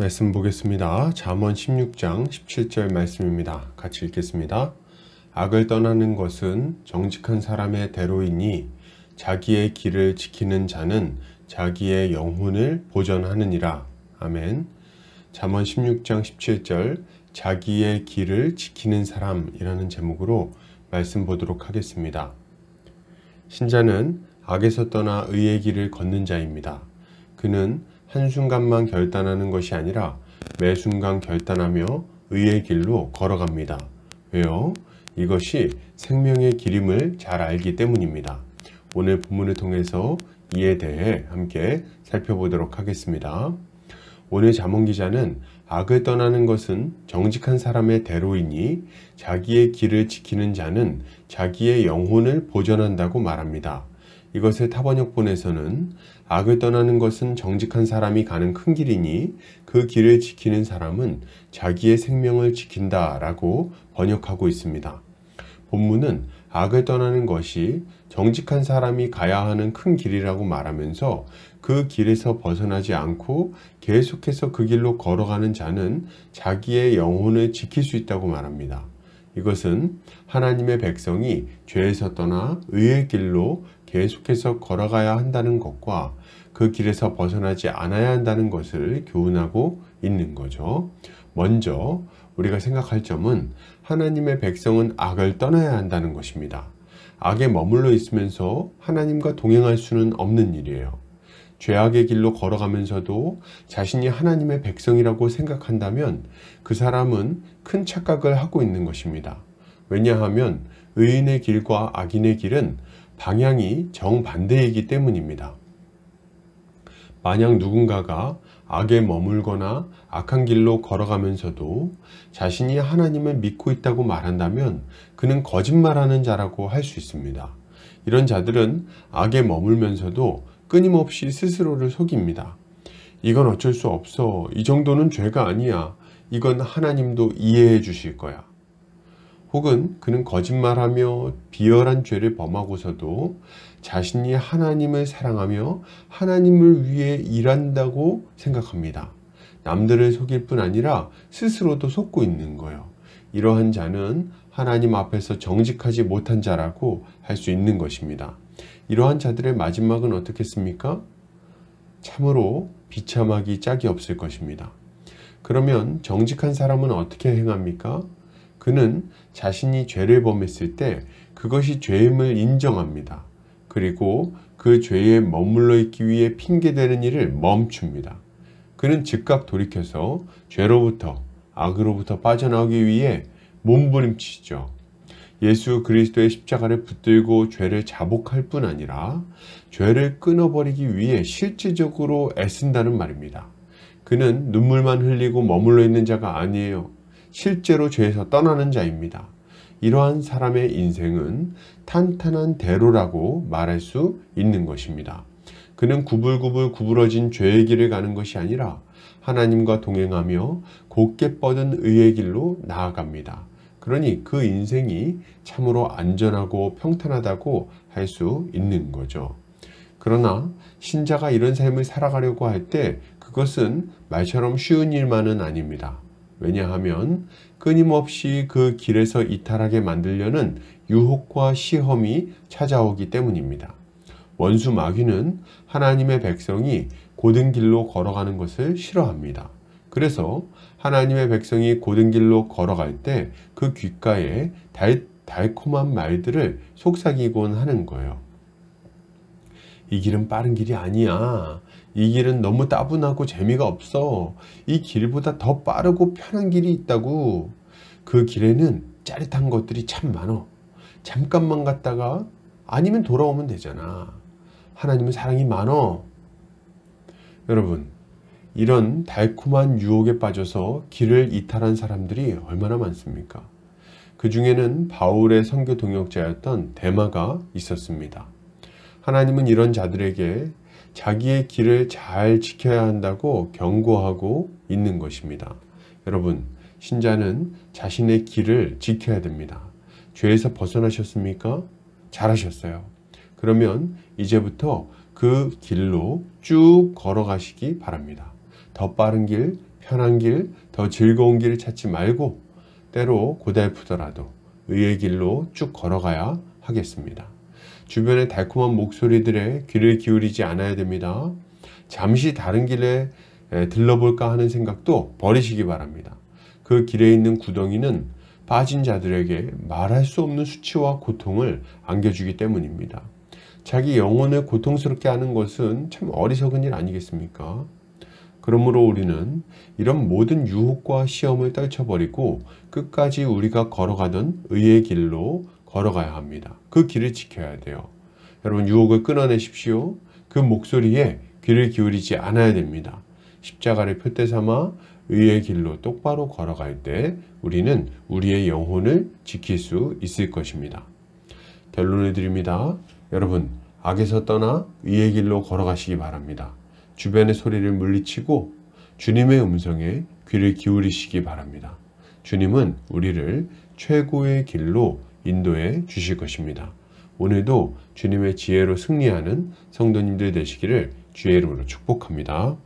말씀 보겠습니다. 잠언 16장 17절 말씀입니다. 같이 읽겠습니다. 악을 떠나는 것은 정직한 사람의 대로이니 자기의 길을 지키는 자는 자기의 영혼을 보전하느니라. 아멘. 잠언 16장 17절 자기의 길을 지키는 사람이라는 제목으로 말씀 보도록 하겠습니다. 신자는 악에서 떠나 의의 길을 걷는 자입니다. 그는 한순간만 결단하는 것이 아니라 매 순간 결단하며 의의 길로 걸어갑니다. 왜요? 이것이 생명의 길임을 잘 알기 때문입니다. 오늘 본문을 통해서 이에 대해 함께 살펴보도록 하겠습니다. 오늘 잠언 기자는 악을 떠나는 것은 정직한 사람의 대로이니 자기의 길을 지키는 자는 자기의 영혼을 보전한다고 말합니다. 이것을 타번역본에서는 악을 떠나는 것은 정직한 사람이 가는 큰 길이니 그 길을 지키는 사람은 자기의 생명을 지킨다 라고 번역하고 있습니다. 본문은 악을 떠나는 것이 정직한 사람이 가야 하는 큰 길이라고 말하면서 그 길에서 벗어나지 않고 계속해서 그 길로 걸어가는 자는 자기의 영혼을 지킬 수 있다고 말합니다. 이것은 하나님의 백성이 죄에서 떠나 의의 길로 계속해서 걸어가야 한다는 것과 그 길에서 벗어나지 않아야 한다는 것을 교훈하고 있는 거죠. 먼저 우리가 생각할 점은 하나님의 백성은 악을 떠나야 한다는 것입니다. 악에 머물러 있으면서 하나님과 동행할 수는 없는 일이에요. 죄악의 길로 걸어가면서도 자신이 하나님의 백성이라고 생각한다면 그 사람은 큰 착각을 하고 있는 것입니다. 왜냐하면 의인의 길과 악인의 길은 방향이 정반대이기 때문입니다. 만약 누군가가 악에 머물거나 악한 길로 걸어가면서도 자신이 하나님을 믿고 있다고 말한다면 그는 거짓말하는 자라고 할 수 있습니다. 이런 자들은 악에 머물면서도 끊임없이 스스로를 속입니다. 이건 어쩔 수 없어. 이 정도는 죄가 아니야. 이건 하나님도 이해해 주실 거야. 혹은 그는 거짓말하며 비열한 죄를 범하고서도 자신이 하나님을 사랑하며 하나님을 위해 일한다고 생각합니다. 남들을 속일 뿐 아니라 스스로도 속고 있는 거예요. 이러한 자는 하나님 앞에서 정직하지 못한 자라고 할 수 있는 것입니다. 이러한 자들의 마지막은 어떻겠습니까? 참으로 비참하기 짝이 없을 것입니다. 그러면 정직한 사람은 어떻게 행합니까? 그는 자신이 죄를 범했을 때 그것이 죄임을 인정합니다. 그리고 그 죄에 머물러 있기 위해 핑계대는 일을 멈춥니다. 그는 즉각 돌이켜서 죄로부터, 악으로부터 빠져나오기 위해 몸부림치죠. 예수 그리스도의 십자가를 붙들고 죄를 자복할 뿐 아니라 죄를 끊어버리기 위해 실질적으로 애쓴다는 말입니다. 그는 눈물만 흘리고 머물러 있는 자가 아니에요. 실제로 죄에서 떠나는 자입니다. 이러한 사람의 인생은 탄탄한 대로라고 말할 수 있는 것입니다. 그는 구불구불 구부러진 죄의 길을 가는 것이 아니라 하나님과 동행하며 곧게 뻗은 의의 길로 나아갑니다. 그러니 그 인생이 참으로 안전하고 평탄하다고 할 수 있는 거죠. 그러나 신자가 이런 삶을 살아가려고 할 때 그것은 말처럼 쉬운 일만은 아닙니다. 왜냐하면 끊임없이 그 길에서 이탈하게 만들려는 유혹과 시험이 찾아오기 때문입니다. 원수 마귀는 하나님의 백성이 고든 길로 걸어가는 것을 싫어합니다. 그래서 하나님의 백성이 고든 길로 걸어갈 때 그 귓가에 달콤한 말들을 속삭이곤 하는 거예요. 이 길은 빠른 길이 아니야. 이 길은 너무 따분하고 재미가 없어. 이 길보다 더 빠르고 편한 길이 있다고. 그 길에는 짜릿한 것들이 참 많어. 잠깐만 갔다가 아니면 돌아오면 되잖아. 하나님은 사랑이 많어. 여러분, 이런 달콤한 유혹에 빠져서 길을 이탈한 사람들이 얼마나 많습니까? 그 중에는 바울의 선교 동역자였던 데마가 있었습니다. 하나님은 이런 자들에게 자기의 길을 잘 지켜야 한다고 경고하고 있는 것입니다. 여러분, 신자는 자신의 길을 지켜야 됩니다. 죄에서 벗어나셨습니까? 잘하셨어요. 그러면 이제부터 그 길로 쭉 걸어가시기 바랍니다. 더 빠른 길, 편한 길, 더 즐거운 길을 찾지 말고 때로 고달프더라도 의의 길로 쭉 걸어가야 하겠습니다. 주변의 달콤한 목소리들에 귀를 기울이지 않아야 됩니다. 잠시 다른 길에 들러볼까 하는 생각도 버리시기 바랍니다. 그 길에 있는 구덩이는 빠진 자들에게 말할 수 없는 수치와 고통을 안겨주기 때문입니다. 자기 영혼을 고통스럽게 하는 것은 참 어리석은 일 아니겠습니까? 그러므로 우리는 이런 모든 유혹과 시험을 떨쳐버리고 끝까지 우리가 걸어가던 의의 길로 걸어가야 합니다. 그 길을 지켜야 돼요. 여러분, 유혹을 끊어내십시오. 그 목소리에 귀를 기울이지 않아야 됩니다. 십자가를 표대 삼아 의의 길로 똑바로 걸어갈 때 우리는 우리의 영혼을 지킬 수 있을 것입니다. 결론을 드립니다. 여러분, 악에서 떠나 의의 길로 걸어가시기 바랍니다. 주변의 소리를 물리치고 주님의 음성에 귀를 기울이시기 바랍니다. 주님은 우리를 최고의 길로 인도해 주실 것입니다. 오늘도 주님의 지혜로 승리하는 성도님들 되시기를 주의 이름으로 축복합니다.